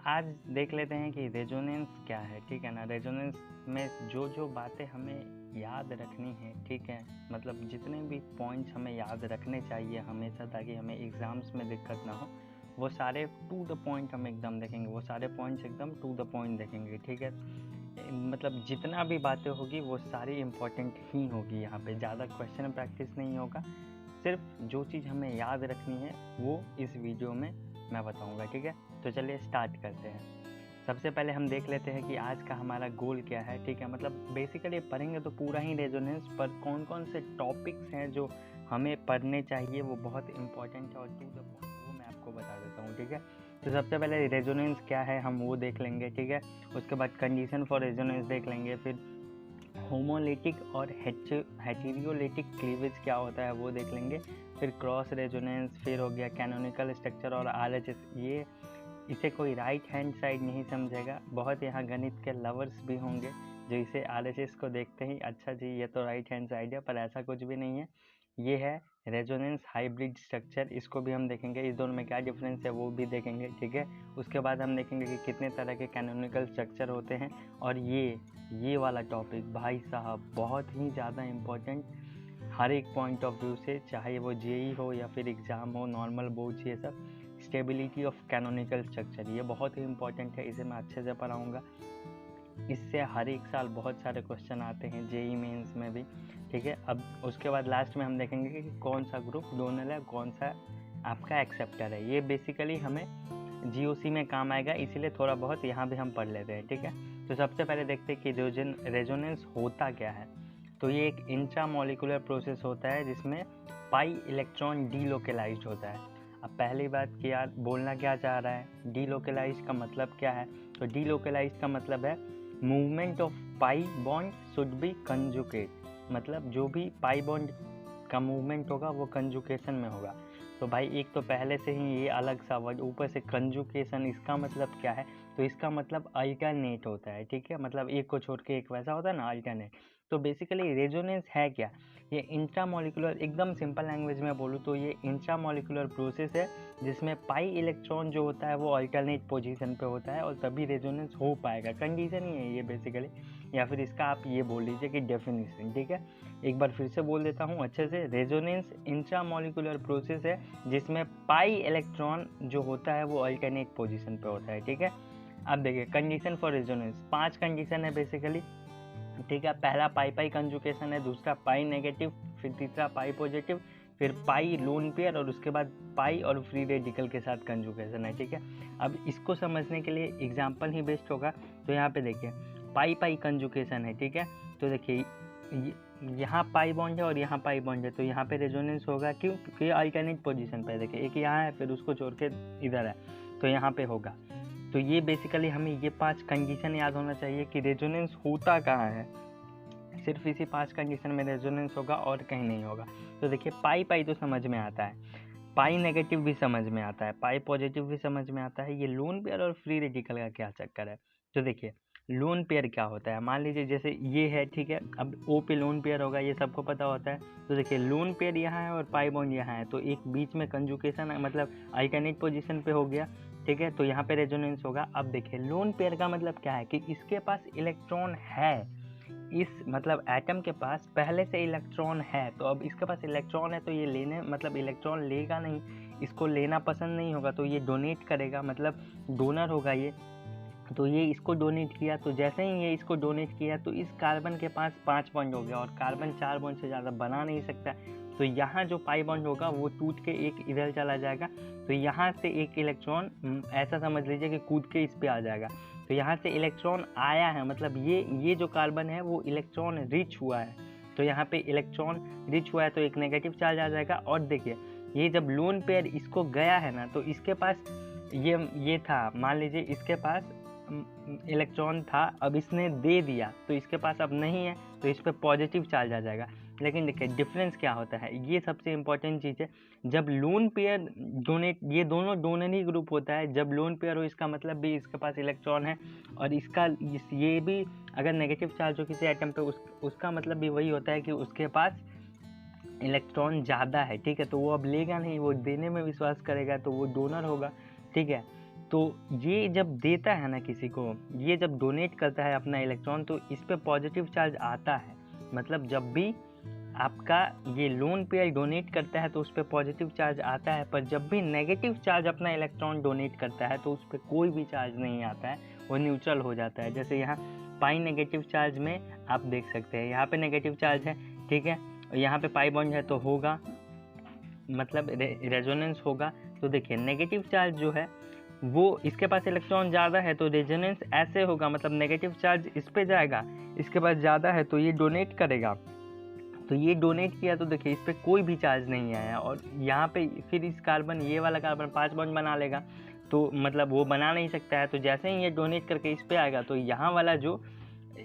आज देख लेते हैं कि रेजोनेंस क्या है। ठीक है ना। रेजोनेंस में जो जो बातें हमें याद रखनी है, ठीक है, मतलब जितने भी पॉइंट्स हमें याद रखने चाहिए हमेशा, ताकि हमें एग्ज़ाम्स में दिक्कत ना हो, वो सारे टू द पॉइंट हम एकदम देखेंगे। वो सारे पॉइंट्स एकदम टू द पॉइंट देखेंगे। ठीक है, मतलब जितना भी बातें होगी वो सारी इम्पोर्टेंट ही होगी। यहाँ पे ज़्यादा क्वेश्चन प्रैक्टिस नहीं होगा, सिर्फ जो चीज़ हमें याद रखनी है वो इस वीडियो में मैं बताऊंगा। ठीक है, तो चलिए स्टार्ट करते हैं। सबसे पहले हम देख लेते हैं कि आज का हमारा गोल क्या है। ठीक है, मतलब बेसिकली पढ़ेंगे तो पूरा ही रेजोनेंस, पर कौन कौन से टॉपिक्स हैं जो हमें पढ़ने चाहिए वो बहुत इंपॉर्टेंट है और टू द पॉइंट, वो मैं आपको बता देता हूँ। ठीक है, तो सबसे पहले रेजोनेंस क्या है हम वो देख लेंगे। ठीक है, उसके बाद कंडीशन फॉर रेजोनेंस देख लेंगे, फिर होमोलिटिक और हेटेरियोलिटिक क्लीवेज क्या होता है वो देख लेंगे, फिर क्रॉस रेजोनेंस, फिर हो गया कैनोनिकल स्ट्रक्चर और आरएचएस। ये इसे कोई राइट हैंड साइड नहीं समझेगा। बहुत यहाँ गणित के लवर्स भी होंगे जो इसे आरएचएस को देखते ही अच्छा जी ये तो राइट हैंड साइड है, पर ऐसा कुछ भी नहीं है। ये है रेजोनेंस हाइब्रिड स्ट्रक्चर, इसको भी हम देखेंगे, इस दोनों में क्या डिफरेंस है वो भी देखेंगे। ठीक है, उसके बाद हम देखेंगे कि कितने तरह के कैनोनिकल स्ट्रक्चर होते हैं। और ये वाला टॉपिक भाई साहब बहुत ही ज़्यादा इम्पोर्टेंट हर एक पॉइंट ऑफ व्यू से, चाहे वो जेई हो या फिर एग्ज़ाम हो, नॉर्मल बोर्ड्स, ये सब स्टेबिलिटी ऑफ कैनोनिकल स्ट्रक्चर ये बहुत ही इंपॉर्टेंट है। इसे मैं अच्छे से पढ़ाऊँगा। इससे हर एक साल बहुत सारे क्वेश्चन आते हैं जेई मेंस में भी। ठीक है, अब उसके बाद लास्ट में हम देखेंगे कि कौन सा ग्रुप डोनल है, कौन सा आपका एक्सेप्टर है। ये बेसिकली हमें जीओसी में काम आएगा, इसीलिए थोड़ा बहुत यहाँ भी हम पढ़ लेते हैं। ठीक है, तो सबसे पहले देखते हैं कि रेजोनेंस होता क्या है। तो ये एक इंट्रामोलिकुलर प्रोसेस होता है जिसमें पाई इलेक्ट्रॉन डीलोकलाइज्ड होता है। अब पहली बात कि यार बोलना क्या चाह रहा है, डीलोकलाइज्ड का मतलब क्या है। तो डीलोकलाइज्ड का मतलब है movement of pi bond should be conjugate, मतलब जो भी पाई बॉन्ड का मूवमेंट होगा वो कंजुकेशन में होगा। तो भाई एक तो पहले से ही ये अलग सा वर्ड, ऊपर से कंजुकेशन, इसका मतलब क्या है, तो इसका मतलब अल्टरनेट होता है। ठीक है, मतलब एक को छोड़ के एक, वैसा होता है ना अल्टरनेट। तो बेसिकली रेजोनेंस है क्या, ये इंट्रामोलिकुलर, एकदम सिंपल लैंग्वेज में बोलूँ तो ये इंट्रामोलिकुलर प्रोसेस है जिसमें पाई इलेक्ट्रॉन जो होता है वो अल्टरनेट पोजीशन पे होता है और तभी रेजोनेंस हो पाएगा। कंडीशन ही है ये बेसिकली, या फिर इसका आप ये बोल लीजिए कि डेफिनेशन। ठीक है, एक बार फिर से बोल देता हूँ अच्छे से। रेजोनेंस इंट्रामोलिकुलर प्रोसेस है जिसमें पाई इलेक्ट्रॉन जो होता है वो अल्टरनेट पोजीशन पे होता है। ठीक है, अब देखिए कंडीशन फॉर रेजोनेंस, 5 कंडीशन है बेसिकली। ठीक है, पहला पाई पाई कंजुकेशन है, दूसरा पाई नेगेटिव, फिर तीसरा पाई पॉजिटिव, फिर पाई लोन पेयर और उसके बाद पाई और फ्री रेडिकल के साथ कंजुकेशन है। ठीक है, अब इसको समझने के लिए एग्जांपल ही बेस्ट होगा। तो यहाँ पे देखिए पाई पाई कंजुकेशन है। ठीक है, तो देखिए यहाँ पाई बॉन्ड है और यहाँ पाई बॉन्ड है, तो यहाँ पे रेजोनेंस होगा। क्यों? क्योंकि अल्टरनेट पोजीशन पे देखिए, एक यहाँ है फिर उसको छोड़ के इधर है, तो यहाँ पे होगा। तो ये बेसिकली हमें ये 5 कंडीशन याद होना चाहिए कि रेजोनेंस होता कहाँ है। सिर्फ इसी 5 कंडीशन में रेजोनेंस होगा और कहीं नहीं होगा। तो देखिए पाई पाई तो समझ में आता है, पाई नेगेटिव भी समझ में आता है, पाई पॉजिटिव भी समझ में आता है। ये लोन पेयर और फ्री रेडिकल का क्या चक्कर है। तो देखिए लोन पेयर क्या होता है, मान लीजिए जैसे ये है, ठीक है, अब ओ पे लोन पेयर होगा, ये सबको पता होता है। तो देखिए लोन पेयर यहाँ है और पाई बॉन्ड यहाँ है, तो एक बीच में कंजुकेशन है, मतलब अल्टरनेट पोजीशन पे हो गया। ठीक है, तो यहाँ पे रेजोनेंस होगा। अब देखिए लोन पेयर का मतलब क्या है कि इसके पास इलेक्ट्रॉन है, इस मतलब एटम के पास पहले से इलेक्ट्रॉन है, तो अब इसके पास इलेक्ट्रॉन है तो ये लेने, मतलब इलेक्ट्रॉन लेगा नहीं, इसको लेना पसंद नहीं होगा, तो ये डोनेट करेगा, मतलब डोनर होगा ये। तो ये इसको डोनेट किया, तो जैसे ही ये इसको डोनेट किया तो इस कार्बन के पास 5 बॉन्ड हो गया और कार्बन 4 बॉन्ड से ज़्यादा बना नहीं सकता। तो यहाँ जो पाई बॉन्ड होगा वो टूट के एक इधर चला जाएगा, तो यहाँ से एक इलेक्ट्रॉन ऐसा समझ लीजिए कि कूद के इस पे आ जाएगा। तो यहाँ से इलेक्ट्रॉन आया है, मतलब ये जो कार्बन है वो इलेक्ट्रॉन रिच हुआ है, तो यहाँ पे इलेक्ट्रॉन रिच हुआ है तो एक नेगेटिव चार्ज आ जाएगा। और देखिए ये जब लोन पेयर इसको गया है ना, तो इसके पास ये था, मान लीजिए इसके पास इलेक्ट्रॉन था, अब इसने दे दिया तो इसके पास अब नहीं है, तो इस पर पॉजिटिव चार्ज आ जाएगा। लेकिन देखिए डिफरेंस क्या होता है, ये सबसे इंपॉर्टेंट चीज़ है। जब लोन पेयर डोनेट, ये दोनों डोनरी ग्रुप होता है, जब लोन पेयर हो इसका मतलब भी इसके पास इलेक्ट्रॉन है, और ये भी अगर नेगेटिव चार्ज हो किसी एटम पे उसका मतलब भी वही होता है कि उसके पास इलेक्ट्रॉन ज़्यादा है। ठीक है, तो वो अब लेगा नहीं, वो देने में विश्वास करेगा, तो वो डोनर होगा। ठीक है, तो ये जब देता है ना किसी को, ये जब डोनेट करता है अपना इलेक्ट्रॉन, तो इस पे पॉजिटिव चार्ज आता है। मतलब जब भी आपका ये लोन पेयर डोनेट करता है तो उस पर पॉजिटिव चार्ज आता है, पर जब भी नेगेटिव चार्ज अपना इलेक्ट्रॉन डोनेट करता है तो उस पर कोई भी चार्ज नहीं आता है, वो न्यूट्रल हो जाता है। जैसे यहाँ पाई नेगेटिव चार्ज में आप देख सकते हैं, यहाँ पे नेगेटिव चार्ज है, ठीक है, यहाँ पे पाई बॉन्ड है तो होगा मतलब रेजोनेंस होगा। तो देखिए नेगेटिव चार्ज जो है वो इसके पास इलेक्ट्रॉन ज़्यादा है तो रेजोनेंस ऐसे होगा, मतलब नेगेटिव चार्ज इस पे जाएगा, इसके पास ज़्यादा है तो ये डोनेट करेगा। तो ये डोनेट किया तो देखिए इस पर कोई भी चार्ज नहीं आया, और यहाँ पे फिर इस कार्बन, ये वाला कार्बन 5 बॉन्ड बना लेगा, तो मतलब वो बना नहीं सकता है। तो जैसे ही ये डोनेट करके इस पे आएगा तो यहाँ वाला जो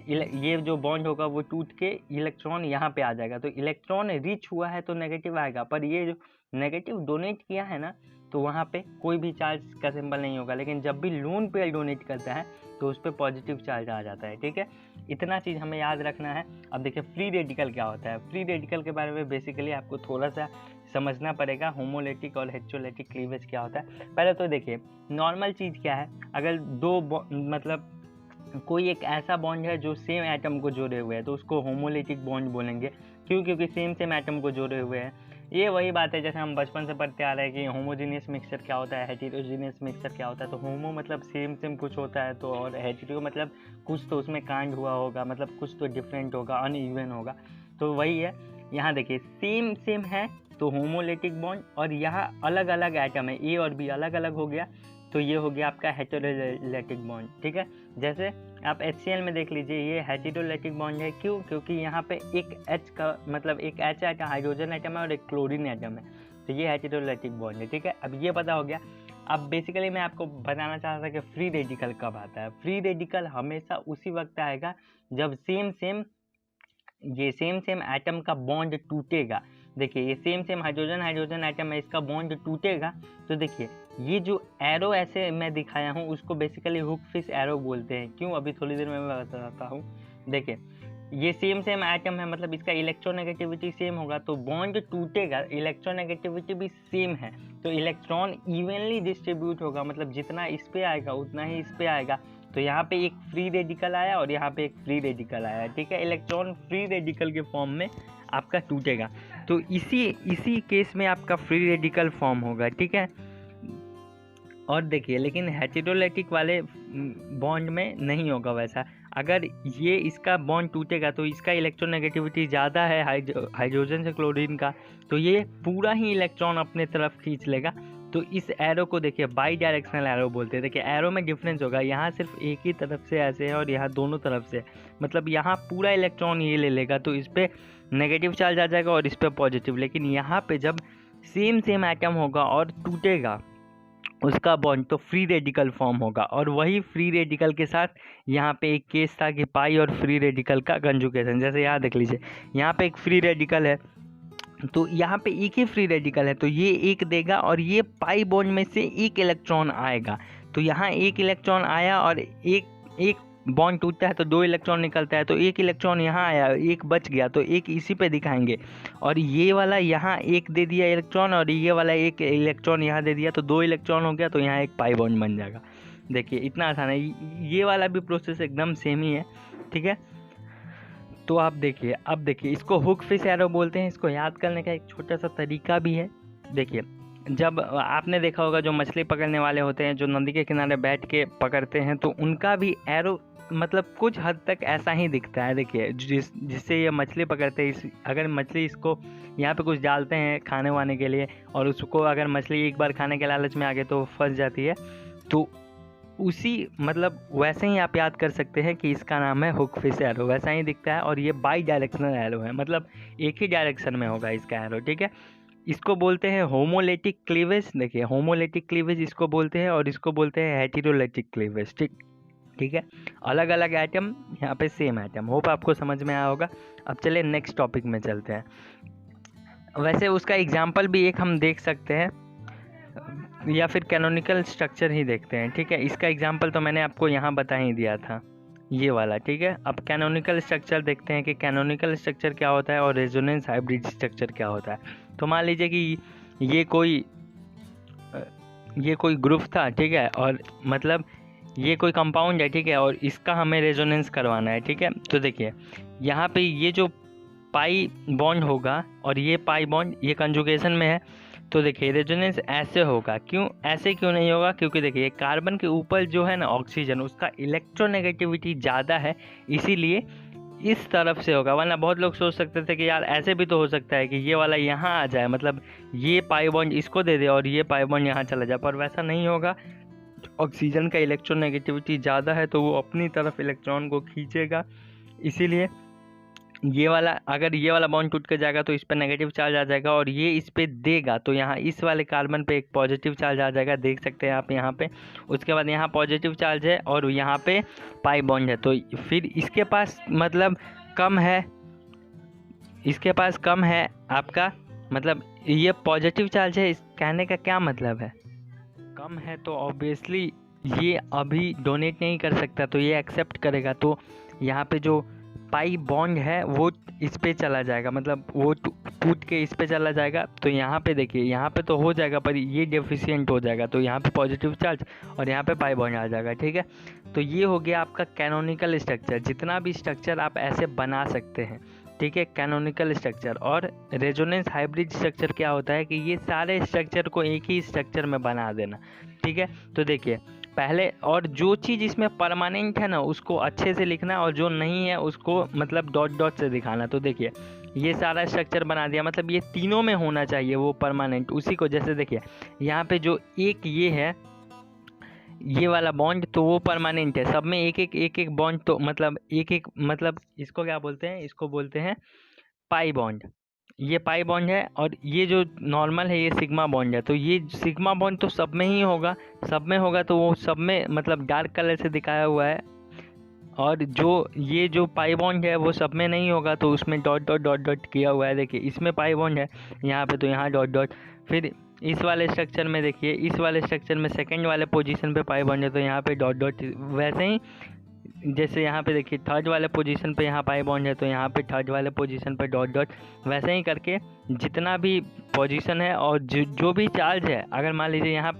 ये जो बॉन्ड होगा वो टूट के इलेक्ट्रॉन यहाँ पे आ जाएगा। तो इलेक्ट्रॉन रिच हुआ है तो नेगेटिव आएगा, पर ये जो नेगेटिव डोनेट किया है ना तो वहाँ पे कोई भी चार्ज का सिंबल नहीं होगा। लेकिन जब भी लोन पेयर डोनेट करता है तो उस पर पॉजिटिव चार्ज आ जाता है, ठीक है। इतना चीज़ हमें याद रखना है। अब देखिए फ्री रेडिकल क्या होता है। फ्री रेडिकल के बारे में बेसिकली आपको थोड़ा सा समझना पड़ेगा, होमोलेटिक और हेटेरोलेटिक क्लीवेज क्या होता है। पहले तो देखिए नॉर्मल चीज़ क्या है, अगर दो मतलब कोई एक ऐसा बॉन्ड है जो सेम एटम को जोड़े हुए हैं तो उसको होमोलेटिक बॉन्ड बोलेंगे। क्यों? क्योंकि सेम एटम को जोड़े हुए हैं। ये वही बात है जैसे हम बचपन से पढ़ते आ रहे हैं कि होमोजीनियस मिक्सचर क्या होता है, हेटेरोजीनियस मिक्सचर क्या होता है। तो होमो मतलब सेम कुछ होता है, तो और हेटेरो मतलब कुछ तो उसमें कांड हुआ होगा, मतलब कुछ तो डिफरेंट होगा, अनइवन होगा। तो वही है, यहाँ देखिए सेम है तो होमोलेटिक बॉन्ड, और यहाँ अलग अलग एटम है, ए और बी अलग अलग हो गया तो ये हो गया आपका हेटेरोलेटिक बॉन्ड, ठीक है। जैसे आप HCl में देख लीजिए, ये हेटेरोलेटिक बॉन्ड है। क्यों? क्योंकि यहाँ पे एक H का मतलब एक H एटम हाइड्रोजन एटम है और एक क्लोरीन एटम है, तो ये हेटेरोलेटिक बॉन्ड है, ठीक है। अब ये पता हो गया। अब बेसिकली मैं आपको बताना चाह रहा था कि फ्री रेडिकल कब आता है। फ्री रेडिकल हमेशा उसी वक्त आएगा जब सेम एटम का बॉन्ड टूटेगा। देखिए ये सेम हाइड्रोजन एटम है, इसका बॉन्ड टूटेगा तो देखिए ये जो एरो ऐसे मैं दिखाया हूँ उसको बेसिकली हुक फिश एरो बोलते हैं। क्यों? अभी थोड़ी देर में मैं बताता हूँ। देखिए ये सेम एटम है, मतलब इसका इलेक्ट्रोनेगेटिविटी सेम होगा तो बॉन्ड टूटेगा, इलेक्ट्रोनेगेटिविटी भी सेम है तो इलेक्ट्रॉन इवनली डिस्ट्रीब्यूट होगा, मतलब जितना इस पे आएगा उतना ही इस पे आएगा। तो यहाँ पे एक फ्री रेडिकल आया और यहाँ पे एक फ्री रेडिकल आया, ठीक है। इलेक्ट्रॉन फ्री रेडिकल के फॉर्म में आपका टूटेगा, तो इसी केस में आपका फ्री रेडिकल फॉर्म होगा, ठीक है। और देखिए लेकिन हेटेरोलेटिक वाले बॉन्ड में नहीं होगा वैसा। अगर ये इसका बॉन्ड टूटेगा तो इसका इलेक्ट्रोनेगेटिविटी ज़्यादा है हाइड्रोजन से क्लोरीन का, तो ये पूरा ही इलेक्ट्रॉन अपने तरफ खींच लेगा। तो इस एरो को देखिए बाई डायरेक्शनल एरो बोलते हैं। देखिए एरो में डिफरेंस होगा, यहाँ सिर्फ एक ही तरफ से ऐसे है और यहाँ दोनों तरफ से, मतलब यहाँ पूरा इलेक्ट्रॉन ये ले लेगा तो इस पर नेगेटिव चार्ज आ जाएगा और इस पर पॉजिटिव। लेकिन यहाँ पे जब सेम एटम होगा और टूटेगा उसका बॉन्ड तो फ्री रेडिकल फॉर्म होगा, और वही फ्री रेडिकल के साथ यहाँ पे एक केस था कि पाई और फ्री रेडिकल का कंजुगेशन। जैसे यहाँ देख लीजिए, यहाँ पे एक फ्री रेडिकल है तो यहाँ पे एक ही फ्री रेडिकल है तो ये एक देगा और ये पाई बॉन्ड में से एक इलेक्ट्रॉन आएगा। तो यहाँ एक इलेक्ट्रॉन आया और एक बॉन्ड टूटता है तो 2 इलेक्ट्रॉन निकलता है, तो एक इलेक्ट्रॉन यहाँ आया, एक बच गया तो एक इसी पे दिखाएंगे। और ये वाला यहाँ एक दे दिया इलेक्ट्रॉन और ये वाला एक इलेक्ट्रॉन यहाँ दे दिया तो 2 इलेक्ट्रॉन हो गया, तो यहाँ एक पाई बॉन्ड बन जाएगा। देखिए इतना आसान है, ये वाला भी प्रोसेस एकदम सेम ही है, ठीक है। तो आप देखिए, अब देखिए इसको हुक फिश एरो बोलते हैं। इसको याद करने का एक छोटा सा तरीका भी है। देखिए जब आपने देखा होगा जो मछली पकड़ने वाले होते हैं जो नदी के किनारे बैठ के पकड़ते हैं तो उनका भी एरो मतलब कुछ हद तक ऐसा ही दिखता है। देखिए जिससे ये मछली पकड़ते हैं, अगर मछली इसको यहाँ पे कुछ डालते हैं खाने वाने के लिए और उसको अगर मछली एक बार खाने के लालच में आ गए तो फंस जाती है, तो उसी मतलब वैसे ही आप याद कर सकते हैं कि इसका नाम है हुक फिश एरो। वैसा ही दिखता है और ये बाई डायरेक्शनल एरो है, मतलब एक ही डायरेक्शन में होगा इसका एरो, ठीक है। इसको बोलते हैं होमोलेटिक क्लीवेज। देखिए होमोलेटिक क्लीवेज इसको बोलते हैं और इसको बोलते हैं हेटेरोलेटिक क्लीवेज, ठीक है। अलग अलग एटम, यहाँ पे सेम एटम। होप आपको समझ में आया होगा। अब चले नेक्स्ट टॉपिक में चलते हैं। वैसे उसका एग्जाम्पल भी एक हम देख सकते हैं या फिर कैनोनिकल स्ट्रक्चर ही देखते हैं, ठीक है। इसका एग्जाम्पल तो मैंने आपको यहाँ बता ही दिया था, ये वाला, ठीक है। अब कैनोनिकल स्ट्रक्चर देखते हैं कि कैनोनिकल स्ट्रक्चर क्या होता है और रेजोनेंस हाइब्रिड स्ट्रक्चर क्या होता है। तो मान लीजिए कि ये कोई ये कोई ग्रुप था, ठीक है, और मतलब ये कोई कंपाउंड है, ठीक है, और इसका हमें रेजोनेंस करवाना है, ठीक है। तो देखिए यहाँ पे ये जो पाई बॉन्ड होगा और ये पाई बॉन्ड ये कंजुगेशन में है, तो देखिए रेजोनेंस ऐसे होगा। ऐसे क्यों नहीं होगा? क्योंकि देखिए कार्बन के ऊपर जो है ना ऑक्सीजन, उसका इलेक्ट्रोनेगेटिविटी ज़्यादा है, इसीलिए इस तरफ से होगा। वरना बहुत लोग सोच सकते थे कि यार ऐसे भी तो हो सकता है कि ये वाला यहाँ आ जाए, मतलब ये पाई बॉन्ड इसको दे दे और ये पाई बॉन्ड यहाँ चला जाए, पर वैसा नहीं होगा। ऑक्सीजन का इलेक्ट्रोनेगेटिविटी ज़्यादा है तो वो अपनी तरफ इलेक्ट्रॉन को खींचेगा, इसीलिए ये वाला, अगर ये वाला बॉन्ड टूट के जाएगा तो इस पर नेगेटिव चार्ज आ जाएगा और ये इस पे देगा, तो यहाँ इस वाले कार्बन पे एक पॉजिटिव चार्ज आ जाएगा, देख सकते हैं आप यहाँ पे। उसके बाद यहाँ पॉजिटिव चार्ज है और यहाँ पे पाई बॉन्ड है, तो फिर इसके पास मतलब कम है, इसके पास कम है आपका, मतलब ये पॉजिटिव चार्ज है, इस कहने का क्या मतलब है? कम है तो ऑब्वियसली ये अभी डोनेट नहीं कर सकता, तो ये एक्सेप्ट करेगा, तो यहाँ पे जो पाई बॉन्ड है वो इस पे चला जाएगा, मतलब वो टूट के इस पे चला जाएगा। तो यहाँ पे देखिए यहाँ पे तो हो जाएगा पर ये डेफिशिएंट हो जाएगा, तो यहाँ पे पॉजिटिव चार्ज और यहाँ पे पाई बॉन्ड आ जाएगा, ठीक है। तो ये हो गया आपका कैनोनिकल स्ट्रक्चर। जितना भी स्ट्रक्चर आप ऐसे बना सकते हैं, ठीक है, कैनोनिकल स्ट्रक्चर। और रेजोनेंस हाइब्रिड स्ट्रक्चर क्या होता है कि ये सारे स्ट्रक्चर को एक ही स्ट्रक्चर में बना देना, ठीक है। तो देखिए पहले, और जो चीज़ इसमें परमानेंट है ना उसको अच्छे से लिखना, और जो नहीं है उसको मतलब डॉट डॉट से दिखाना। तो देखिए ये सारा स्ट्रक्चर बना दिया, मतलब ये तीनों में होना चाहिए वो परमानेंट उसी को। जैसे देखिए यहाँ पे जो एक ये है ये वाला बॉन्ड, तो वो परमानेंट है, सब में एक एक बॉन्ड, तो मतलब एक मतलब इसको क्या बोलते हैं? इसको बोलते हैं पाई बॉन्ड। ये पाई बॉन्ड है और ये जो नॉर्मल है ये सिग्मा बॉन्ड है। तो ये सिग्मा बॉन्ड तो सब में ही होगा, सब में होगा तो वो सब में मतलब डार्क कलर से दिखाया हुआ है। और जो ये जो पाई बॉन्ड है वो सब में नहीं होगा, तो उसमें डॉट डॉट डॉट डॉट किया हुआ है। देखिए इसमें पाई बॉन्ड है यहाँ पे, तो यहाँ डॉट डॉट। फिर इस वाले स्ट्रक्चर में देखिए, इस वाले स्ट्रक्चर में सेकंड वाले पोजीशन पे पाई बॉन्ड है, तो यहाँ पे डॉट डॉट। वैसे ही जैसे यहाँ पे देखिए थर्ड वाले पोजीशन पे यहाँ पाई बॉन्ड है, तो यहाँ पे थर्ड वाले पोजीशन पे डॉट डॉट। वैसे ही करके जितना भी पोजीशन है और जो भी चार्ज है, अगर मान लीजिए यहाँ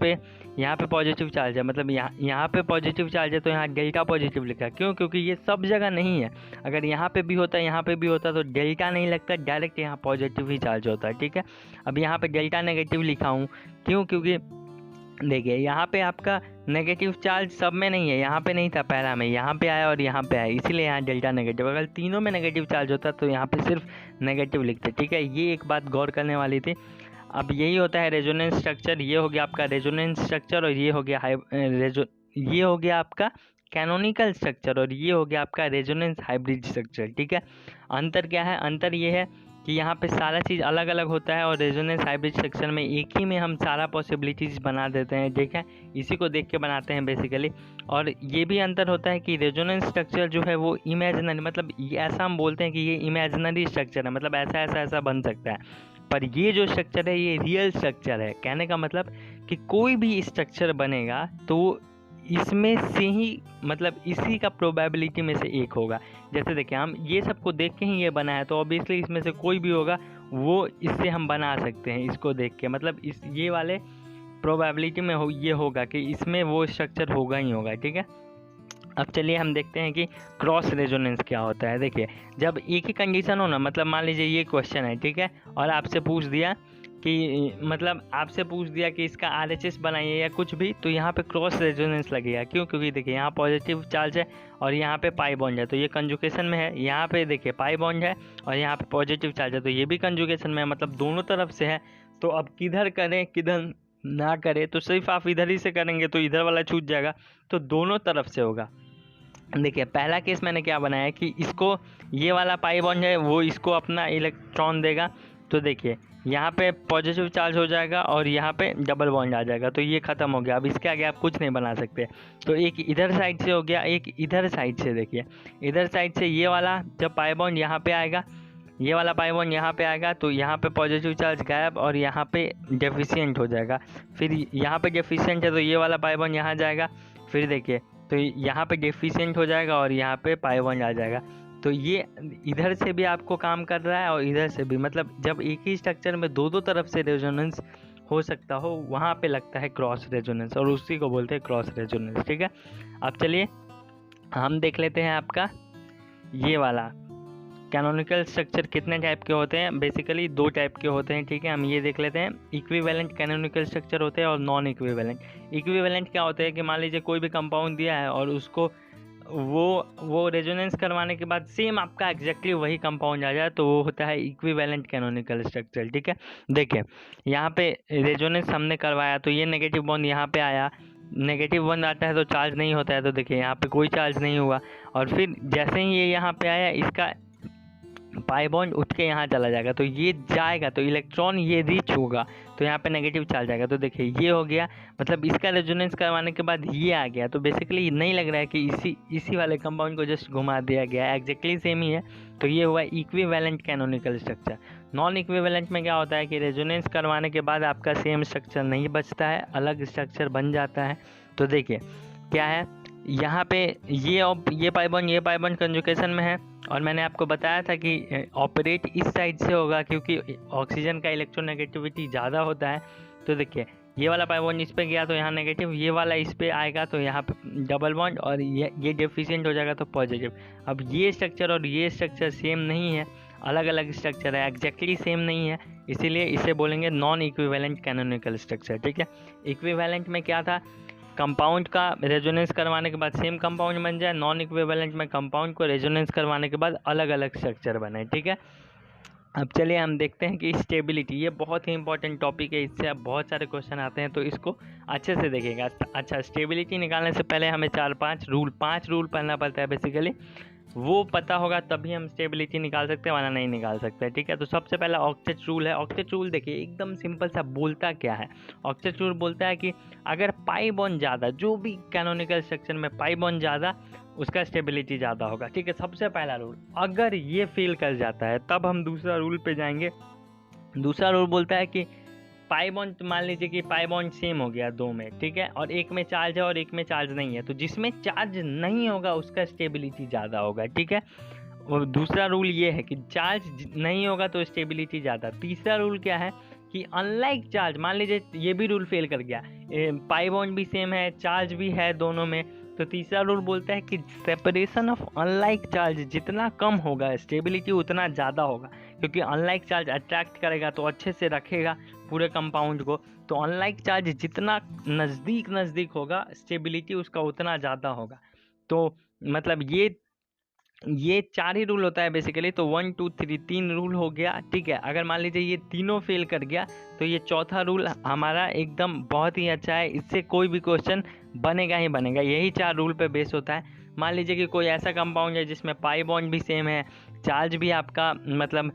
पे पॉजिटिव चार्ज है, मतलब यहाँ पे पॉजिटिव चार्ज है, तो यहाँ डेल्टा पॉजिटिव लिखा है। क्यों? क्योंकि ये सब जगह नहीं है। अगर यहाँ पे भी होता, यहाँ पे भी होता तो डेल्टा नहीं लगता, डायरेक्ट यहाँ पॉजिटिव ही चार्ज होता है, ठीक है। अब यहाँ पे डेल्टा नेगेटिव लिखा हूँ, क्यों? क्योंकि देखिए यहाँ पे आपका नेगेटिव चार्ज सब में नहीं है, यहाँ पे नहीं था पहला में, यहाँ पे आया और यहाँ पे आया, इसीलिए यहाँ डेल्टा नेगेटिव। अगर तीनों में नेगेटिव चार्ज होता तो यहाँ पे सिर्फ नेगेटिव लिखते, ठीक है। ये एक बात गौर करने वाली थी। अब यही होता है रेजोनेंस स्ट्रक्चर। ये हो गया आपका रेजोनेंस स्ट्रक्चर और ये हो गया ये हो गया आपका कैनोनिकल स्ट्रक्चर और ये हो गया आपका रेजोनेंस हाइब्रिड स्ट्रक्चर, ठीक है। अंतर क्या है? अंतर ये है कि यहाँ पे सारा चीज़ अलग अलग होता है और रेजोनेंस हाइब्रिड स्ट्रक्चर में एक ही में हम सारा पॉसिबिलिटीज़ बना देते हैं, ठीक है। इसी को देख के बनाते हैं बेसिकली। और ये भी अंतर होता है कि रेजोनेंस स्ट्रक्चर जो है वो इमेजिनरी, मतलब ऐसा हम बोलते हैं कि ये इमेजिनरी स्ट्रक्चर है, मतलब ऐसा ऐसा ऐसा बन सकता है। पर ये जो स्ट्रक्चर है ये रियल स्ट्रक्चर है। कहने का मतलब कि कोई भी स्ट्रक्चर बनेगा तो इसमें से ही, मतलब इसी का प्रोबेबिलिटी में से एक होगा। जैसे देखिए हम ये सबको देख के ही ये बना है, तो ऑब्वियसली इसमें से कोई भी होगा वो इससे हम बना सकते हैं इसको देख के, मतलब इस ये वाले प्रोबेबिलिटी में ये होगा कि इसमें वो स्ट्रक्चर होगा ही होगा, ठीक है। अब चलिए हम देखते हैं कि क्रॉस रेजोनेंस क्या होता है। देखिए जब एक ही कंडीशन हो ना, मतलब मान लीजिए ये क्वेश्चन है, ठीक है, और आपसे पूछ दिया कि मतलब आपसे पूछ दिया कि इसका RHS बनाइए या कुछ भी, तो यहाँ पे क्रॉस रेजोनेंस लगेगा। क्यों? क्योंकि देखिए यहाँ पॉजिटिव चार्ज है और यहाँ पे पाई बॉन्ड है, तो ये कंजुगेशन में है। यहाँ पे देखिए पाई बॉन्ड है और यहाँ पे पॉजिटिव चार्ज है, तो ये भी कंजुगेशन में है, मतलब दोनों तरफ से है। तो अब किधर करें किधर ना करें, तो सिर्फ आप इधर ही से करेंगे तो इधर वाला छूट जाएगा, तो दोनों तरफ से होगा। देखिए पहला केस मैंने क्या बनाया कि इसको, ये वाला पाई बॉन्ड है वो इसको अपना इलेक्ट्रॉन देगा, तो देखिए यहाँ पे पॉजिटिव चार्ज हो जाएगा और यहाँ पे डबल बॉन्ड आ जाएगा, तो ये ख़त्म हो गया। अब इसके आगे आप कुछ नहीं बना सकते। तो एक इधर साइड से हो गया, एक इधर साइड से। देखिए इधर साइड से ये वाला जब पाई बॉन्ड यहाँ पे आएगा, ये वाला पाई बॉन्ड यहाँ पे आएगा, तो यहाँ पे पॉजिटिव चार्ज गायब और यहाँ पे डेफिशिएंट हो जाएगा। फिर यहाँ पे डेफिशिएंट है तो ये वाला पाई बॉन्ड यहाँ जाएगा, फिर देखिए तो यहाँ पे डेफिशिएंट हो जाएगा और यहाँ पे पाई बॉन्ड आ जाएगा। तो ये इधर से भी आपको काम कर रहा है और इधर से भी, मतलब जब एक ही स्ट्रक्चर में दो तरफ से रेजोनेंस हो सकता हो, वहाँ पे लगता है क्रॉस रेजोनेंस, और उसी को बोलते हैं क्रॉस रेजोनेंस। ठीक है, अब चलिए हम देख लेते हैं आपका ये वाला कैनोनिकल स्ट्रक्चर कितने टाइप के होते हैं। बेसिकली 2 टाइप के होते हैं। ठीक है, हम ये देख लेते हैं। इक्विवेलेंट कैनोनिकल स्ट्रक्चर होते हैं और नॉन इक्विवेलेंट। इक्विवेलेंट क्या होता है कि मान लीजिए कोई भी कंपाउंड दिया है और उसको वो रेजोनेंस करवाने के बाद सेम आपका एग्जैक्टली वही कंपाउंड आ जाए, तो वो होता है इक्विवेलेंट कैनोनिकल स्ट्रक्चर। ठीक है, देखिए यहाँ पे रेजोनेंस हमने करवाया तो ये नेगेटिव बॉन्ड यहाँ पे आया, नेगेटिव बॉन्ड आता है तो चार्ज नहीं होता है, तो देखिए यहाँ पे कोई चार्ज नहीं हुआ। और फिर जैसे ही ये यहाँ पे आया, इसका पाई बॉन्ड उठ के यहाँ चला जाएगा, तो ये जाएगा तो इलेक्ट्रॉन ये रीच होगा, तो यहाँ पे नेगेटिव चार्ज आएगा। तो देखिए ये हो गया, मतलब इसका रेजोनेंस करवाने के बाद ये आ गया। तो बेसिकली नहीं लग रहा है कि इसी वाले कंपाउंड को जस्ट घुमा दिया गया है, एग्जैक्टली सेम ही है। तो ये हुआ equivalent canonical structure. Non equivalent में क्या होता है कि रेजोनेंस करवाने के बाद आपका सेम स्ट्रक्चर नहीं बचता है, अलग स्ट्रक्चर बन जाता है। तो देखिए क्या है, यहाँ पे ये पाई बॉन्ड कंजुगेशन में है, और मैंने आपको बताया था कि ऑपरेट इस साइड से होगा क्योंकि ऑक्सीजन का इलेक्ट्रोनेगेटिविटी ज़्यादा होता है। तो देखिए ये वाला पाई बॉन्ड इस पे गया तो यहाँ नेगेटिव, ये वाला इस पे आएगा तो यहाँ पे डबल बॉन्ड, और ये डेफिशिएंट हो जाएगा तो पॉजिटिव। अब ये स्ट्रक्चर और ये स्ट्रक्चर सेम नहीं है, अलग अलग स्ट्रक्चर है, एग्जैक्टली सेम नहीं है, इसीलिए इसे बोलेंगे नॉन इक्विवेलेंट कैनोनिकल स्ट्रक्चर। ठीक है, इक्विवेलेंट में क्या था, कंपाउंड का रेजोनेंस करवाने के बाद सेम कंपाउंड बन जाए। नॉन इक्विवेलेंट में कंपाउंड को रेजोनेंस करवाने के बाद अलग अलग स्ट्रक्चर बने। ठीक है, अब चलिए हम देखते हैं कि स्टेबिलिटी, ये बहुत ही इंपॉर्टेंट टॉपिक है, इससे अब बहुत सारे क्वेश्चन आते हैं, तो इसको अच्छे से देखिएगा। अच्छा, स्टेबिलिटी निकालने से पहले हमें 5 रूल पढ़ना पड़ता है बेसिकली, वो पता होगा तभी हम स्टेबिलिटी निकाल सकते हैं, वरना नहीं निकाल सकते। ठीक है, तो सबसे पहला ऑक्टेट रूल है। ऑक्टेट रूल देखिए एकदम सिंपल सा, बोलता क्या है, ऑक्टेट रूल बोलता है कि अगर पाई बॉन्ड ज़्यादा, जो भी कैनोनिकल स्ट्रक्चर में पाई बॉन्ड ज़्यादा, उसका स्टेबिलिटी ज़्यादा होगा। ठीक है, सबसे पहला रूल। अगर ये फेल कर जाता है तब हम दूसरा रूल पे जाएंगे। दूसरा रूल बोलता है कि पाई बॉन्ड, मान लीजिए कि पाई बॉन्ड सेम हो गया 2 में, ठीक है, और एक में चार्ज है और एक में चार्ज नहीं है, तो जिसमें चार्ज नहीं होगा उसका स्टेबिलिटी ज़्यादा होगा। ठीक है, और दूसरा रूल ये है कि चार्ज नहीं होगा तो स्टेबिलिटी ज़्यादा। तीसरा रूल क्या है कि अनलाइक चार्ज, मान लीजिए ये भी रूल फेल कर गया, पाई बॉन्ड भी सेम है, चार्ज भी है दोनों में, तो तीसरा रूल बोलता है कि सेपरेशन ऑफ अनलाइक चार्ज जितना कम होगा स्टेबिलिटी उतना ज़्यादा होगा, क्योंकि अनलाइक चार्ज अट्रैक्ट करेगा तो अच्छे से रखेगा पूरे कंपाउंड को, तो अनलाइक चार्ज जितना नज़दीक होगा स्टेबिलिटी उसका उतना ज़्यादा होगा। तो मतलब ये 4 ही रूल होता है बेसिकली। तो 1 2 3 3 रूल हो गया। ठीक है, अगर मान लीजिए ये तीनों फेल कर गया तो ये चौथा रूल हमारा एकदम बहुत ही अच्छा है, इससे कोई भी क्वेश्चन बनेगा ही बनेगा। यही 4 रूल पे बेस होता है। मान लीजिए कि कोई ऐसा कंपाउंड है जिसमें पाई बॉन्ड भी सेम है, चार्ज भी आपका मतलब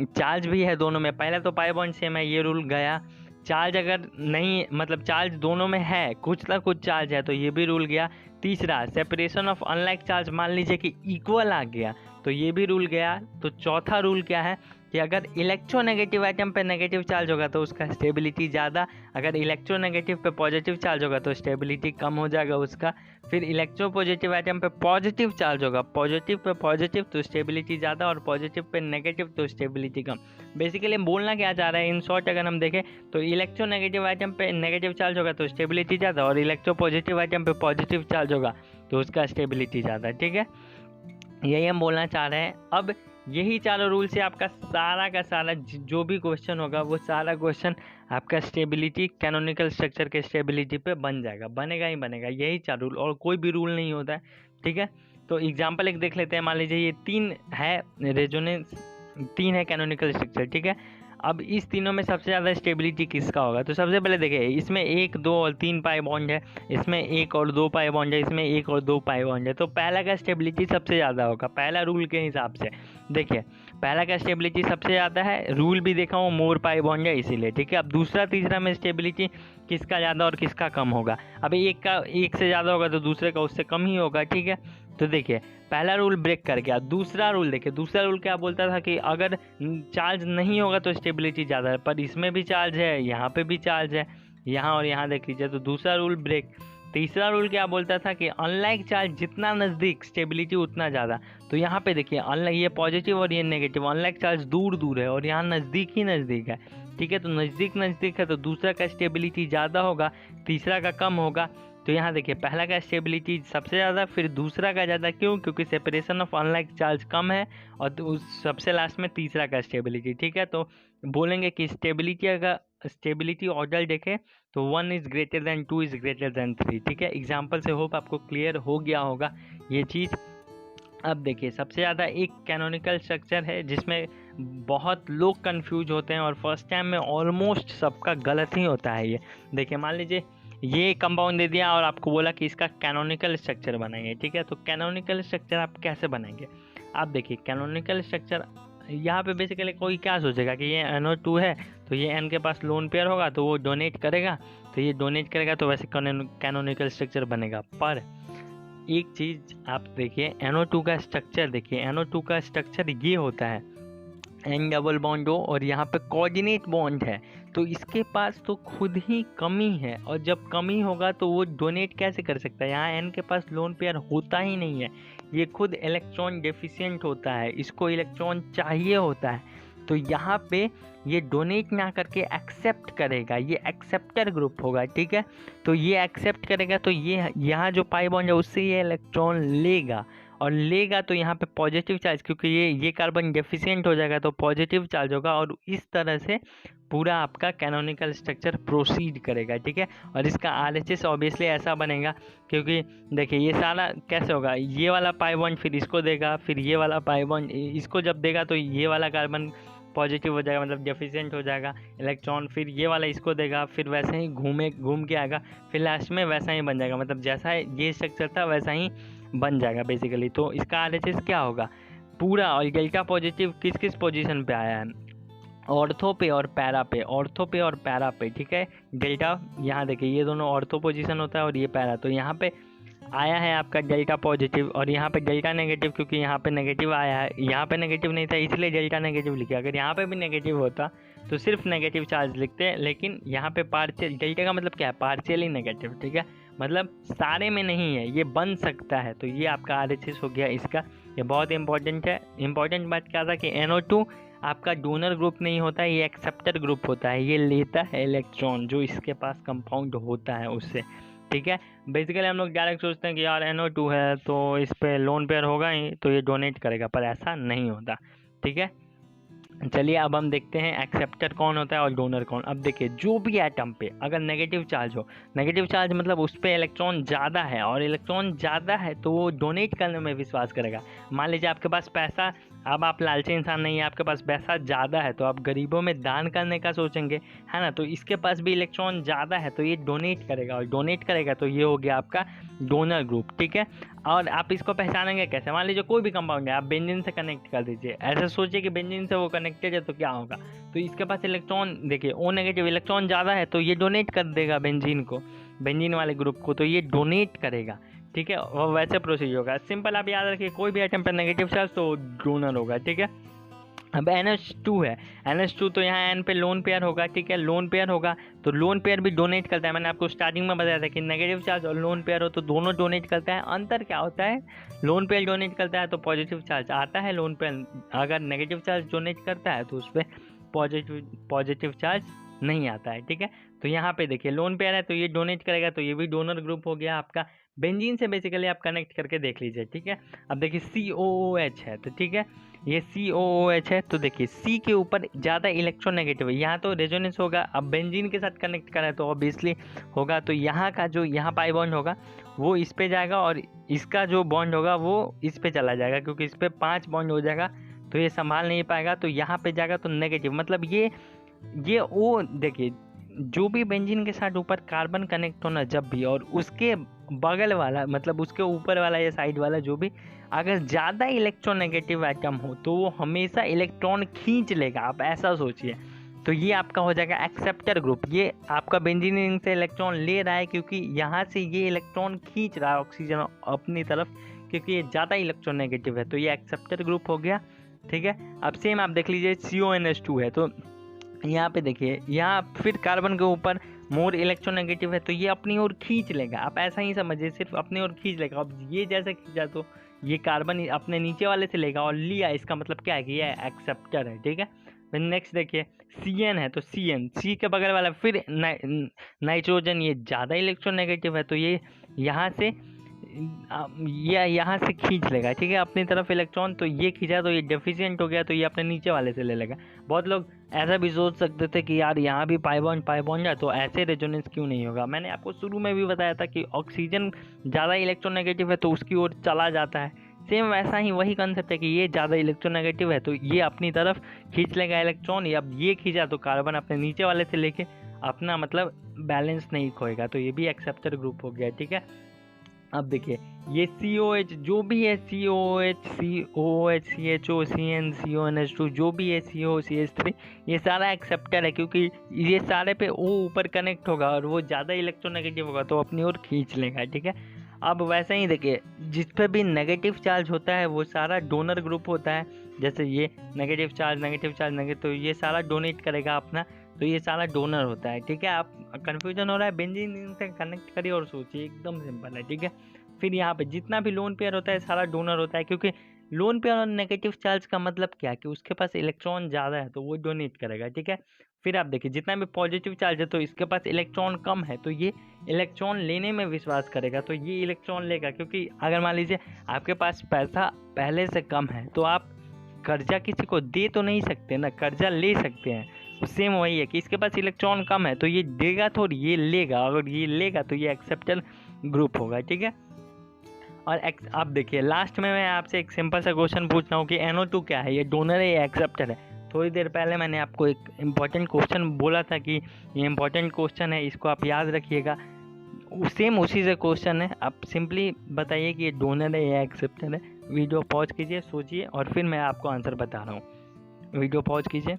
चार्ज भी है दोनों में, पहले तो पाई बॉन्ड सेम है, ये रूल गया। चार्ज अगर नहीं, मतलब चार्ज दोनों में है, कुछ ना कुछ चार्ज है, तो ये भी रूल गया। तीसरा, सेपरेशन ऑफ अनलाइक चार्ज मान लीजिए कि इक्वल आ गया, तो ये भी रूल गया। तो चौथा रूल क्या है कि अगर इलेक्ट्रोनेगेटिव आइटम पे नेगेटिव चार्ज होगा तो उसका स्टेबिलिटी ज़्यादा, अगर इलेक्ट्रोनेगेटिव पे पॉजिटिव चार्ज होगा तो स्टेबिलिटी कम हो जाएगा उसका। फिर इलेक्ट्रो पॉजिटिव आइटम पे पॉजिटिव चार्ज होगा, पॉजिटिव पे पॉजिटिव तो स्टेबिलिटी ज़्यादा, और पॉजिटिव पे नेगेटिव तो स्टेबिलिटी कम। बेसिकली बोलना क्या चाह रहा है, इन शॉर्ट अगर हम देखें तो इलेक्ट्रोनेगेटिव आइटम पे नेगेटिव चार्ज होगा तो स्टेबिलिटी ज़्यादा, और इलेक्ट्रो पॉजिटिव आइटम पे पॉजिटिव चार्ज होगा तो उसका स्टेबिलिटी ज़्यादा। ठीक है, यही हम बोलना चाह रहे हैं। अब यही चारों रूल से आपका सारा का सारा जो भी क्वेश्चन होगा वो सारा क्वेश्चन आपका स्टेबिलिटी, कैनोनिकल स्ट्रक्चर के स्टेबिलिटी पे बन जाएगा, बनेगा ही बनेगा। यही 4 रूल, और कोई भी रूल नहीं होता है। ठीक है, तो एग्जांपल एक देख लेते हैं। मान लीजिए ये 3 है रेजोनेंस, 3 है कैनोनिकल स्ट्रक्चर। ठीक है, अब इस तीनों में सबसे ज़्यादा स्टेबिलिटी किसका होगा, तो सबसे पहले देखिए इसमें 1 2 और 3 पाई बॉन्ड है, इसमें 1 और 2 पाई बॉन्ड है, इसमें 1 और 2 पाई बॉन्ड है, तो पहला का स्टेबिलिटी सबसे ज़्यादा होगा, पहला रूल के हिसाब से। देखिए पहला का स्टेबिलिटी सबसे ज़्यादा है, रूल भी देखा हूँ, मोर पाई बॉन्ड है इसीलिए। ठीक है, अब दूसरा तीसरा में स्टेबिलिटी किसका ज़्यादा और किसका कम होगा, अभी एक से ज़्यादा होगा तो दूसरे का उससे कम ही होगा। ठीक है, तो देखिए पहला रूल ब्रेक कर गया। दूसरा रूल देखिए, दूसरा रूल क्या बोलता था कि अगर चार्ज नहीं होगा तो स्टेबिलिटी ज़्यादा है, पर इसमें भी चार्ज है, यहाँ पे भी चार्ज है, यहाँ और यहाँ देख लीजिए, तो दूसरा रूल ब्रेक। तीसरा रूल क्या बोलता था कि अनलाइक चार्ज जितना नज़दीक स्टेबिलिटी उतना ज़्यादा, तो यहाँ पे देखिए अनलाइक, ये पॉजिटिव और ये नेगेटिव, अनलाइक चार्ज दूर दूर है और यहाँ नज़दीक ही नज़दीक है, ठीक है। तो नज़दीक नज़दीक है तो दूसरा का स्टेबिलिटी ज़्यादा होगा, तीसरा का कम होगा। तो यहाँ देखिए पहला का स्टेबिलिटी सबसे ज़्यादा, फिर दूसरा का ज़्यादा। क्यों? क्योंकि सेपरेशन ऑफ अनलाइक चार्ज कम है, और तो उस सबसे लास्ट में तीसरा का स्टेबिलिटी, ठीक है। तो बोलेंगे कि स्टेबिलिटी ऑर्डर देखें तो 1 is greater than 2 is greater than 3, ठीक है। एग्जाम्पल से होप आपको क्लियर हो गया होगा ये चीज़। अब देखिए सबसे ज़्यादा एक कैनोनिकल स्ट्रक्चर है जिसमें बहुत लोग कंफ्यूज होते हैं, और फर्स्ट टाइम में ऑलमोस्ट सबका गलत ही होता है ये। देखिए मान लीजिए ये कंपाउंड दे दिया और आपको बोला कि इसका कैनोनिकल स्ट्रक्चर बनाइए, ठीक है। तो कैनोनिकल स्ट्रक्चर आप कैसे बनाएंगे? आप देखिए कैनोनिकल स्ट्रक्चर यहाँ पे बेसिकली कोई क्या सोचेगा कि ये NO2 है तो ये N के पास लोन पेयर होगा तो वो डोनेट करेगा, तो ये डोनेट करेगा तो वैसे कैनोनिकल स्ट्रक्चर बनेगा। पर एक चीज़ आप देखिए NO2 का स्ट्रक्चर, देखिए NO2 का स्ट्रक्चर ये होता है N डबल बॉन्ड हो और यहाँ पे कोऑर्डिनेट बॉन्ड है, तो इसके पास तो खुद ही कमी है, और जब कमी होगा तो वो डोनेट कैसे कर सकता है? यहाँ N के पास लोन पेयर होता ही नहीं है, ये खुद इलेक्ट्रॉन डेफिशिएंट होता है, इसको इलेक्ट्रॉन चाहिए होता है। तो यहाँ पे ये डोनेट ना करके एक्सेप्ट करेगा, ये एक्सेप्टर ग्रुप होगा, ठीक है। तो ये एक्सेप्ट करेगा तो ये यहाँ जो पाई बॉन्ड है उससे ये इलेक्ट्रॉन लेगा, और लेगा तो यहाँ पे पॉजिटिव चार्ज, क्योंकि ये कार्बन डेफिशिएंट हो जाएगा तो पॉजिटिव चार्ज होगा, और इस तरह से पूरा आपका कैनोनिकल स्ट्रक्चर प्रोसीड करेगा, ठीक है। और इसका RHS ऑब्वियसली ऐसा बनेगा, क्योंकि देखिए ये सारा कैसे होगा, ये वाला पाई बॉन्ड फिर इसको देगा, फिर ये वाला पाई बॉन्ड इसको जब देगा तो ये वाला कार्बन पॉजिटिव हो जाएगा, मतलब डेफिशिएंट हो जाएगा इलेक्ट्रॉन, फिर ये वाला इसको देगा, फिर वैसे ही घूम के आएगा, फिर लास्ट में वैसा ही बन जाएगा, मतलब जैसा ये स्ट्रक्चर था वैसा ही बन जाएगा बेसिकली। तो इसका RHS क्या होगा पूरा, और डेल्टा पॉजिटिव किस किस पोजीशन पे आया है? ऑर्थो पे और पैरा पे, ऑर्थो पे और पैरा पे, ठीक है। डेल्टा यहाँ देखिए ये दोनों ऑर्थो पोजीशन होता है और ये पैरा, तो यहाँ पे आया है आपका डेल्टा पॉजिटिव, और यहाँ पे डेल्टा नेगेटिव, क्योंकि यहाँ पे नेगेटिव आया है, यहाँ पे नेगेटिव नहीं था इसलिए डेल्टा नेगेटिव लिखा। अगर यहाँ पे भी नेगेटिव होता तो सिर्फ नेगेटिव चार्ज लिखते, लेकिन यहाँ पे पार्शियल, डेल्टा का मतलब क्या है? पार्शियली नेगेटिव, ठीक है, मतलब सारे में नहीं है, ये बन सकता है। तो ये आपका RHS हो गया इसका, ये बहुत इंपॉर्टेंट है। इंपॉर्टेंट बात क्या था कि NO2 आपका डोनर ग्रुप नहीं होता है, ये एक्सेप्टर ग्रुप होता है, ये लेता है इलेक्ट्रॉन जो इसके पास कंपाउंड होता है उससे, ठीक है। बेसिकली हम लोग डायरेक्ट सोचते हैं कि यार NO2 है तो इस पे लोन पेयर होगा ही तो ये डोनेट करेगा, पर ऐसा नहीं होता, ठीक है। चलिए अब हम देखते हैं एक्सेप्टर कौन होता है और डोनर कौन। अब देखिए जो भी एटम पे अगर नेगेटिव चार्ज हो, नेगेटिव चार्ज मतलब उस पर इलेक्ट्रॉन ज़्यादा है, और इलेक्ट्रॉन ज़्यादा है तो वो डोनेट करने में विश्वास करेगा। मान लीजिए आपके पास पैसा, अब आप लालची इंसान नहीं है, आपके पास पैसा ज़्यादा है तो आप गरीबों में दान करने का सोचेंगे, है ना। तो इसके पास भी इलेक्ट्रॉन ज़्यादा है तो ये डोनेट करेगा, और डोनेट करेगा तो ये हो गया आपका डोनर ग्रुप, ठीक है। और आप इसको पहचानेंगे कैसे? मान लीजिए कोई भी कंपाउंड है, आप बेंजीन से कनेक्ट कर दीजिए, ऐसा सोचिए कि बेंजीन से वो कनेक्टेड है तो क्या होगा, तो इसके पास इलेक्ट्रॉन देखिए O नेगेटिव इलेक्ट्रॉन ज़्यादा है तो ये डोनेट कर देगा बेंजीन को, बेंजीन वाले ग्रुप को, तो ये डोनेट करेगा, ठीक है। और वैसे प्रोसीजर होगा सिंपल, आप याद रखिए कोई भी आइटम पर नेगेटिव चार्ज तो डोनर होगा, ठीक है। अब NH2 है, NH2 तो यहाँ N पे लोन पेयर होगा, ठीक है, लोन पेयर होगा तो लोन पेयर भी डोनेट करता है। मैंने आपको स्टार्टिंग में बताया था कि नेगेटिव चार्ज और लोन पेयर हो तो दोनों डोनेट करता है। अंतर क्या होता है? लोन पेयर डोनेट करता है तो पॉजिटिव चार्ज आता है, लोन पेयर अगर नेगेटिव चार्ज डोनेट करता है तो उस पर पॉजिटिव चार्ज नहीं आता है, ठीक है। तो यहाँ पे देखिए लोन पेयर है तो ये डोनेट करेगा, तो ये भी डोनर ग्रुप हो गया आपका। बेंजीन से बेसिकली आप कनेक्ट करके देख लीजिए, ठीक है। अब देखिए COOH है तो ठीक है, ये COOH है तो देखिए C के ऊपर ज़्यादा इलेक्ट्रोनेगेटिव है, यहाँ तो रेजोनेंस होगा। अब बेंजीन के साथ कनेक्ट करा है तो ऑब्वियसली होगा, तो यहाँ का जो यहाँ पाई बॉन्ड होगा वो इस पे जाएगा, और इसका जो बॉन्ड होगा वो इस पे चला जाएगा, क्योंकि इस पे 5 बॉन्ड हो जाएगा तो ये संभाल नहीं पाएगा, तो यहाँ पे जाएगा तो नेगेटिव, मतलब ये वो देखिए जो भी बेंजीन के साथ ऊपर कार्बन कनेक्ट होना जब भी, और उसके बगल वाला मतलब उसके ऊपर वाला या साइड वाला जो भी अगर ज़्यादा इलेक्ट्रोनेगेटिव आइटम हो तो वो हमेशा इलेक्ट्रॉन खींच लेगा, आप ऐसा सोचिए। तो ये आपका हो जाएगा एक्सेप्टर ग्रुप, ये आपका बेंजीन से इलेक्ट्रॉन ले रहा है क्योंकि यहाँ से ये इलेक्ट्रॉन खींच रहा है ऑक्सीजन अपनी तरफ, क्योंकि ये ज़्यादा इलेक्ट्रोनेगेटिव है, तो ये एक्सेप्टर ग्रुप हो गया, ठीक है। अब सेम आप देख लीजिए CONH2 है तो यहाँ पे देखिए यहाँ फिर कार्बन के ऊपर मोर इलेक्ट्रोनेगेटिव है तो ये अपनी ओर खींच लेगा, आप ऐसा ही समझिए, सिर्फ अपनी ओर खींच लेगा। अब ये जैसे खींचा तो ये कार्बन अपने नीचे वाले से लेगा और लिया, इसका मतलब क्या है कि ये एक्सेप्टर है, ठीक है। फिर नेक्स्ट देखिए Cn है तो सी के बगल वाला फिर नाइट्रोजन, ये ज़्यादा इलेक्ट्रोनेगेटिव है तो ये यहाँ से यहाँ से खींच लेगा, ठीक है, अपनी तरफ इलेक्ट्रॉन। तो ये खींचा तो ये डेफिशिएंट हो गया, तो ये अपने नीचे वाले से ले लेगा। बहुत लोग ऐसा भी सोच सकते थे कि यार यहाँ भी पाई बॉन्ड है तो ऐसे रेजोनेंस क्यों नहीं होगा। मैंने आपको शुरू में भी बताया था कि ऑक्सीजन ज़्यादा इलेक्ट्रोनेगेटिव है तो उसकी ओर चला जाता है। सेम वैसा ही वही कंसेप्ट है कि ये ज़्यादा इलेक्ट्रोनेगेटिव है तो ये अपनी तरफ खींच लेगा इलेक्ट्रॉन। अब ये खींचा तो कार्बन अपने नीचे वाले से लेके अपना मतलब बैलेंस नहीं खोएगा, तो ये भी एक्सेप्टर ग्रुप हो गया, ठीक है। अब देखिए ये COH जो भी है, COH, COOH, CHO, CN, CONH2 जो भी है, CO, CH3, ये सारा एक्सेप्टर है क्योंकि ये सारे पे O ऊपर कनेक्ट होगा और वो ज़्यादा इलेक्ट्रोनेगेटिव होगा तो अपनी ओर खींच लेगा, ठीक है। अब वैसे ही देखिए जिस पे भी नेगेटिव चार्ज होता है वो सारा डोनर ग्रुप होता है। जैसे ये नेगेटिव चार्ज तो ये सारा डोनेट करेगा अपना, तो ये सारा डोनर होता है, ठीक है। आप कन्फ्यूजन हो रहा है बेंजीन से कनेक्ट करिए और सोचिए, एकदम सिंपल है, ठीक है। फिर यहाँ पे जितना भी लोन पेयर होता है सारा डोनर होता है, क्योंकि लोन पेयर और नेगेटिव चार्ज का मतलब क्या है कि उसके पास इलेक्ट्रॉन ज़्यादा है तो वो डोनेट करेगा, ठीक है। फिर आप देखिए जितना भी पॉजिटिव चार्ज है तो इसके पास इलेक्ट्रॉन कम है तो ये इलेक्ट्रॉन लेने में विश्वास करेगा, तो ये इलेक्ट्रॉन लेगा। क्योंकि अगर मान लीजिए आपके पास पैसा पहले से कम है तो आप कर्जा किसी को दे तो नहीं सकते ना, कर्जा ले सकते हैं। तो सेम वही है कि इसके पास इलेक्ट्रॉन कम है तो ये देगा थोड़ी, ये लेगा, अगर ये लेगा तो ये एक्सेप्टर ग्रुप होगा, ठीक है। और आप देखिए लास्ट में मैं आपसे एक सिंपल सा क्वेश्चन पूछ रहा हूँ कि NO2 क्या है, ये डोनर है या एक्सेप्टर है। थोड़ी देर पहले मैंने आपको एक इम्पॉर्टेंट क्वेश्चन बोला था कि ये इम्पॉर्टेंट क्वेश्चन है, इसको आप याद रखिएगा। सेम उसी से क्वेश्चन है, आप सिंपली बताइए कि ये डोनर है या एक्सेप्टर है। वीडियो पॉज कीजिए, सोचिए और फिर मैं आपको आंसर बता रहा हूँ। वीडियो पॉज कीजिए,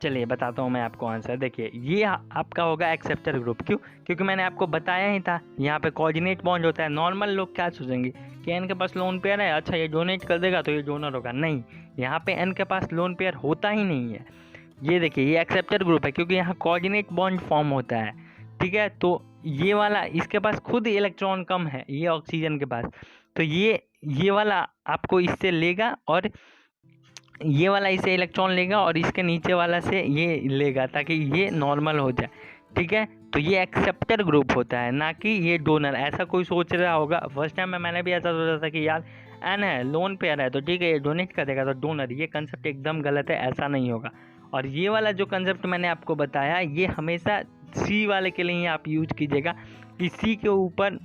चलिए बताता हूँ मैं आपको आंसर। देखिए ये आपका होगा एक्सेप्टर ग्रुप। क्यों? क्योंकि मैंने आपको बताया ही था यहाँ पे कोऑर्डिनेट बॉन्ड होता है। नॉर्मल लोग क्या सोचेंगे कि एन के पास लोन पेयर है, अच्छा ये डोनेट कर देगा तो ये डोनर होगा। नहीं, यहाँ पे एन के पास लोन पेयर होता ही नहीं है। ये देखिए ये एक्सेप्टर ग्रुप है क्योंकि यहाँ कोऑर्डिनेट बॉन्ड फॉर्म होता है, ठीक है। तो ये वाला इसके पास खुद इलेक्ट्रॉन कम है, ये ऑक्सीजन के पास, तो ये वाला आपको इससे लेगा और ये वाला इसे इलेक्ट्रॉन लेगा और इसके नीचे वाला से ये लेगा ताकि ये नॉर्मल हो जाए, ठीक है। तो ये एक्सेप्टर ग्रुप होता है, ना कि ये डोनर। ऐसा कोई सोच रहा होगा, फर्स्ट टाइम में मैंने भी ऐसा सोचा था कि यार एन है, लोन पेयर है तो ठीक है ये डोनेट करेगा तो डोनर। ये कंसेप्ट एकदम गलत है, ऐसा नहीं होगा। और ये वाला जो कंसेप्ट मैंने आपको बताया ये हमेशा सी वाले के लिए आप यूज कीजिएगा कि सी के ऊपर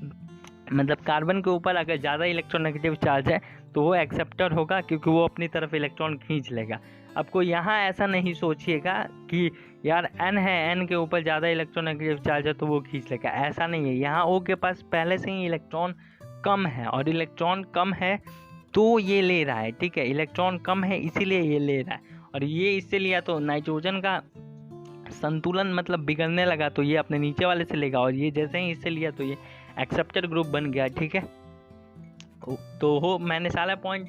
मतलब कार्बन के ऊपर अगर ज़्यादा इलेक्ट्रोनेगेटिव चार्ज है तो वो एक्सेप्टर होगा क्योंकि वो अपनी तरफ इलेक्ट्रॉन खींच लेगा। आपको यहाँ ऐसा नहीं सोचिएगा कि यार एन है, एन के ऊपर ज़्यादा इलेक्ट्रोनेगेटिव चार्ज है तो वो खींच लेगा, ऐसा नहीं है। यहाँ ओ के पास पहले से ही इलेक्ट्रॉन कम है और इलेक्ट्रॉन कम है तो ये ले रहा है, ठीक है। इलेक्ट्रॉन कम है इसीलिए ये ले रहा है, और ये इससे लिया तो नाइट्रोजन का संतुलन मतलब बिगड़ने लगा तो ये अपने नीचे वाले से लेगा, और ये जैसे ही इससे लिया तो ये एक्सेप्टर ग्रुप बन गया, ठीक है। तो हो मैंने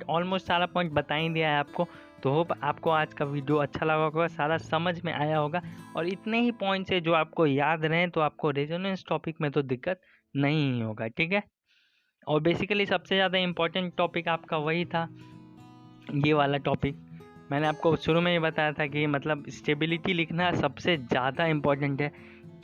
ऑलमोस्ट सारा पॉइंट बता ही दिया है आपको। तो होप आपको आज का वीडियो अच्छा लगा होगा, सारा समझ में आया होगा, और इतने ही पॉइंट्स है जो आपको याद रहें तो आपको रेजोनेंस टॉपिक में तो दिक्कत नहीं होगा, ठीक है। और बेसिकली सबसे ज़्यादा इम्पोर्टेंट टॉपिक आपका वही था, ये वाला टॉपिक। मैंने आपको शुरू में ही बताया था कि मतलब स्टेबिलिटी लिखना सबसे ज़्यादा इम्पोर्टेंट है।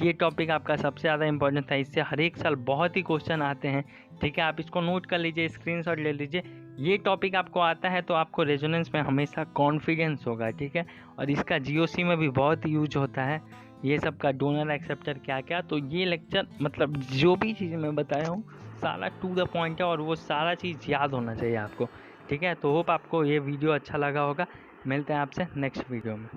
ये टॉपिक आपका सबसे ज़्यादा इम्पोर्टेंट था, इससे हर एक साल बहुत ही क्वेश्चन आते हैं, ठीक है। आप इसको नोट कर लीजिए, स्क्रीनशॉट ले लीजिए। ये टॉपिक आपको आता है तो आपको रेजोनेंस में हमेशा कॉन्फिडेंस होगा, ठीक है। और इसका GOC में भी बहुत यूज होता है, ये सब का डोनर एक्सेप्टर क्या क्या। तो ये लेक्चर मतलब जो भी चीज़ मैं बताया हूँ सारा टू द पॉइंट है और वो सारा चीज़ याद होना चाहिए आपको, ठीक है। तो होप आपको ये वीडियो अच्छा लगा होगा। मिलते हैं आपसे नेक्स्ट वीडियो में।